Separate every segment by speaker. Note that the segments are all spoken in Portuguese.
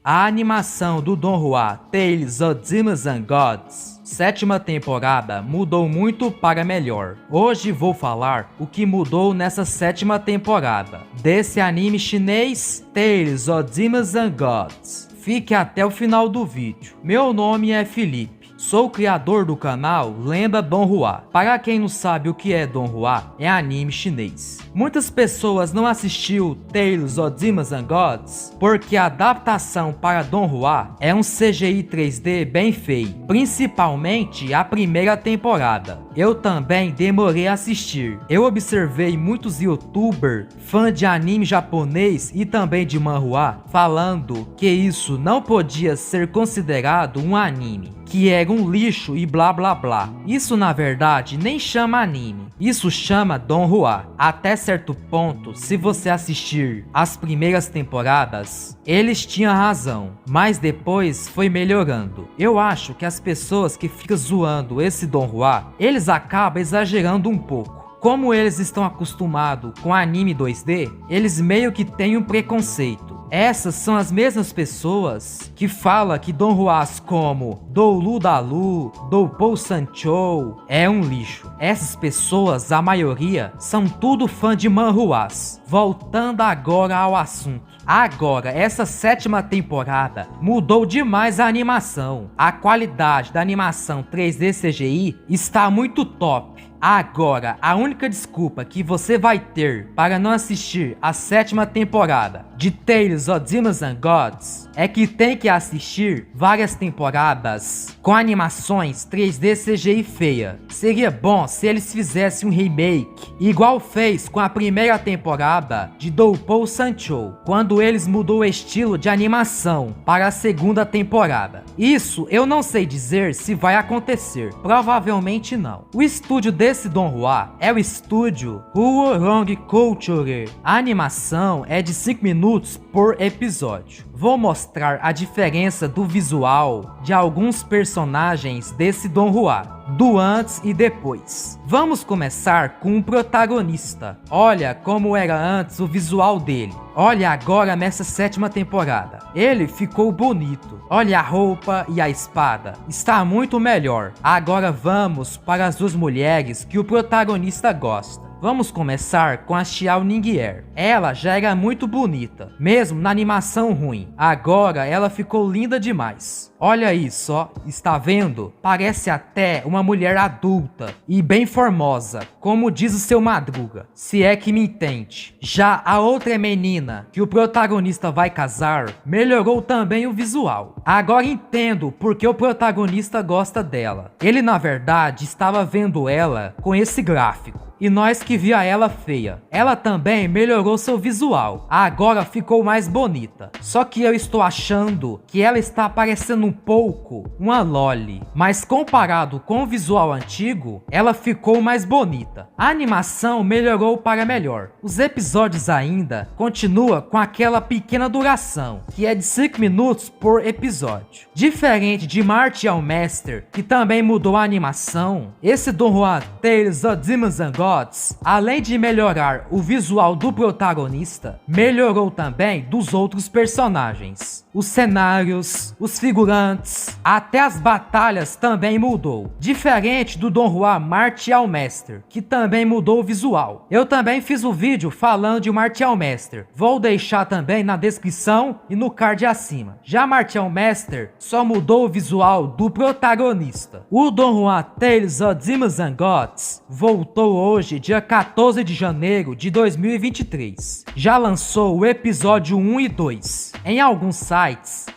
Speaker 1: A animação do Donghua Tales of Demons and Gods, 7ª temporada, mudou muito para melhor. Hoje vou falar o que mudou nessa 7ª temporada desse anime chinês Tales of Demons and Gods. Fique até o final do vídeo. Meu nome é Felipe. Sou o criador do canal Lenda Donghua. Para quem não sabe o que é Donghua, é anime chinês. Muitas pessoas não assistiu Tales of Demons and Gods porque a adaptação para Donghua é um CGI 3D bem feio, principalmente a primeira temporada. Eu também demorei a assistir. Eu observei muitos youtubers, fãs de anime japonês e também de manhwa, falando que isso não podia ser considerado um anime, que era um lixo e blá blá blá. Isso na verdade nem chama anime, isso chama Donghua. Até certo ponto, se você assistir as primeiras temporadas, eles tinham razão, mas depois foi melhorando. Eu acho que as pessoas que ficam zoando esse Donghua, eles acabam exagerando um pouco. Como eles estão acostumados com anime 2D, eles meio que têm um preconceito. Essas são as mesmas pessoas que falam que Donghua como Doulu Dalu, Doupou Sanchou é um lixo. Essas pessoas, a maioria, são tudo fã de manhwas. Voltando agora ao assunto. Agora, essa 7ª temporada mudou demais a animação. A qualidade da animação 3D CGI está muito top. Agora, a única desculpa que você vai ter para não assistir a 7ª temporada de Tales of Demons and Gods é que tem que assistir várias temporadas com animações 3D CGI feia. Seria bom se eles fizessem um remake, igual fez com a primeira temporada de Doupou Sanchou, quando eles mudou o estilo de animação para a 2ª temporada. Isso eu não sei dizer se vai acontecer, provavelmente não. O estúdio desse Donghua é o estúdio Huorong Culture. A animação é de 5 minutos por episódio. Vou mostrar a diferença do visual de alguns personagens desse Donghua, do antes e depois. Vamos começar com o protagonista. Olha como era antes o visual dele. Olha agora nessa 7ª temporada. Ele ficou bonito. Olha a roupa e a espada. Está muito melhor. Agora vamos para as duas mulheres que o protagonista gosta. Vamos começar com a Xiao Ningguer. Ela já era muito bonita, mesmo na animação ruim. Agora ela ficou linda demais. Olha isso, ó. Está vendo? Parece até uma mulher adulta e bem formosa, como diz o seu Madruga, se é que me entende. Já a outra menina que o protagonista vai casar, melhorou também o visual. Agora entendo porque o protagonista gosta dela. Ele na verdade estava vendo ela com esse gráfico. E nós que via ela feia. Ela também melhorou seu visual. Agora ficou mais bonita. Só que eu estou achando que ela está parecendo um pouco uma loli. Mas comparado com o visual antigo, ela ficou mais bonita. A animação melhorou para melhor. Os episódios ainda continuam com aquela pequena duração, que é de 5 minutos por episódio. Diferente de Martial Master, que também mudou a animação, esse Donghua Tales of Demons and Gods, além de melhorar o visual do protagonista, melhorou também dos outros personagens. Os cenários, os figurantes, até as batalhas também mudou. Diferente do Donghua Martial Master, que também mudou o visual. Eu também fiz um vídeo falando de Martial Master. Vou deixar também na descrição e no card acima. Já Martial Master só mudou o visual do protagonista. O Donghua Tales of Demons and Gods voltou hoje, dia 14 de janeiro de 2023. Já lançou o episódio 1 e 2. Em alguns sites,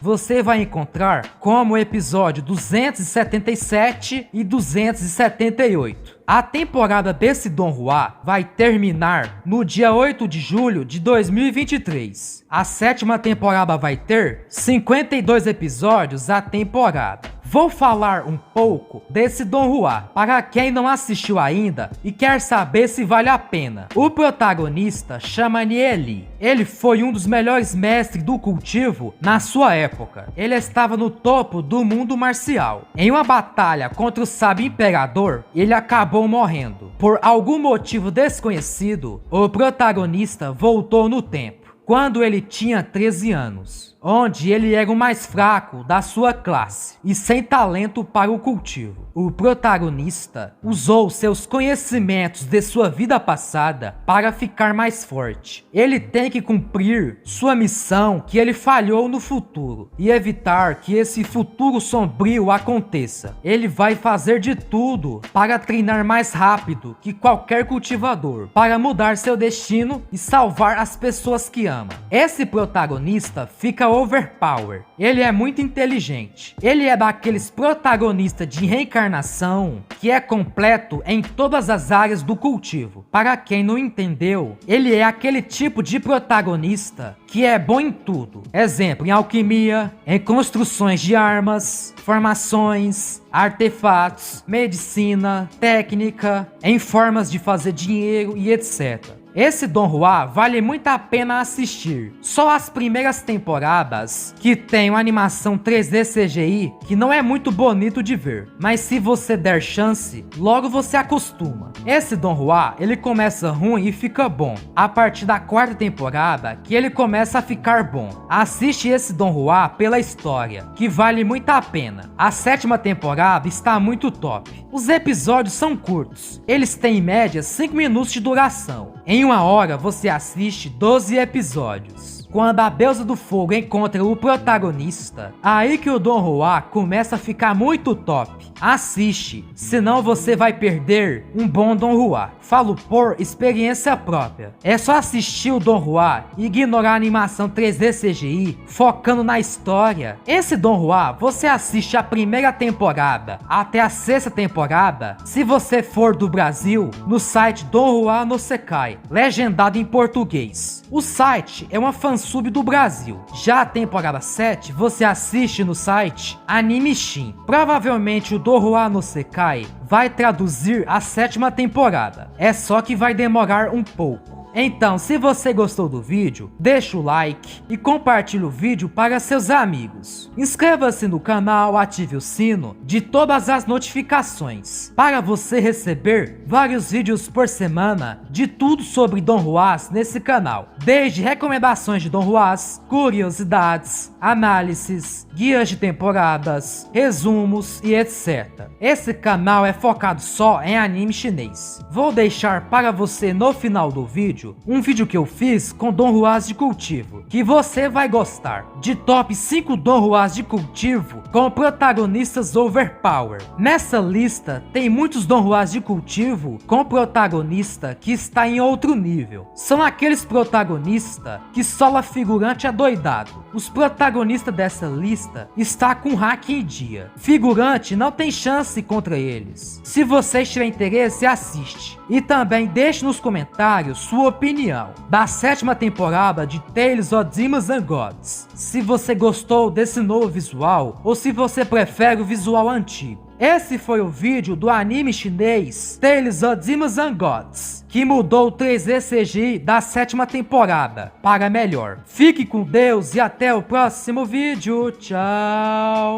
Speaker 1: você vai encontrar como episódio 277 e 278. A temporada desse Donghua vai terminar no dia 8 de julho de 2023. A 7ª temporada vai ter 52 episódios a temporada. Vou falar um pouco desse Donghua para quem não assistiu ainda e quer saber se vale a pena. O protagonista chama Nieli. Ele foi um dos melhores mestres do cultivo na sua época. Ele estava no topo do mundo marcial. Em uma batalha contra o sábio imperador, ele acabou morrendo. Por algum motivo desconhecido, o protagonista voltou no tempo, quando ele tinha 13 anos. onde ele era o mais fraco da sua classe e sem talento para o cultivo. O protagonista usou seus conhecimentos de sua vida passada para ficar mais forte. Ele tem que cumprir sua missão que ele falhou no futuro e evitar que esse futuro sombrio aconteça. Ele vai fazer de tudo para treinar mais rápido que qualquer cultivador, para mudar seu destino e salvar as pessoas que ama. Esse protagonista fica overpower. Ele é muito inteligente. Ele é daqueles protagonistas de reencarnação que é completo em todas as áreas do cultivo. Para quem não entendeu, ele é aquele tipo de protagonista que é bom em tudo. Exemplo, em alquimia, em construções de armas, formações, artefatos, medicina, técnica, em formas de fazer dinheiro e etc. Esse Don Juan vale muito a pena assistir. Só as primeiras temporadas que tem uma animação 3D CGI que não é muito bonito de ver, mas se você der chance, logo você acostuma. Esse Don Juan, ele começa ruim e fica bom. A partir da quarta temporada que ele começa a ficar bom. Assiste esse Don Juan pela história, que vale muito a pena. A sétima temporada está muito top. Os episódios são curtos, eles têm em média 5 minutos de duração. Em uma hora você assiste 12 episódios. Quando a deusa do fogo encontra o protagonista, aí que o Don Juan começa a ficar muito top. Assiste, senão você vai perder um bom Don Juan. Falo por experiência própria. É só assistir o Don Juan e ignorar a animação 3D CGI, focando na história. Esse Don Juan, você assiste a primeira temporada até a sexta temporada, se você for do Brasil, no site Don Juan no Sekai, legendado em português. O site é uma fansub do Brasil. Já a temporada 7 você assiste no site Anime Shin. Provavelmente o Don Juan no Sekai vai traduzir a sétima temporada. É só que vai demorar um pouco. Então, se você gostou do vídeo, deixa o like e compartilhe o vídeo para seus amigos. Inscreva-se no canal, ative o sino de todas as notificações para você receber vários vídeos por semana de tudo sobre Don Juan nesse canal. Desde recomendações de Don Juan, curiosidades, análises, guias de temporadas, resumos e etc. Esse canal é focado só em anime chinês. Vou deixar para você no final do vídeo um vídeo que eu fiz com Don Juan de cultivo, que você vai gostar, de top 5 Don Juan de cultivo com protagonistas overpower. Nessa lista tem muitos Don Juan de cultivo com protagonista que está em outro nível. São aqueles protagonistas que só a figurante é doidado. Os protagonistas dessa lista está com hack em dia. Figurante não tem chance contra eles. Se você tiver interesse, assiste. E também deixe nos comentários sua opinião da sétima temporada de Tales of Demons and Gods. Se você gostou desse novo visual ou se você prefere o visual antigo. Esse foi o vídeo do anime chinês Tales of Demons and Gods, que mudou o 3D CGI da sétima temporada para melhor. Fique com Deus e até o próximo vídeo. Tchau!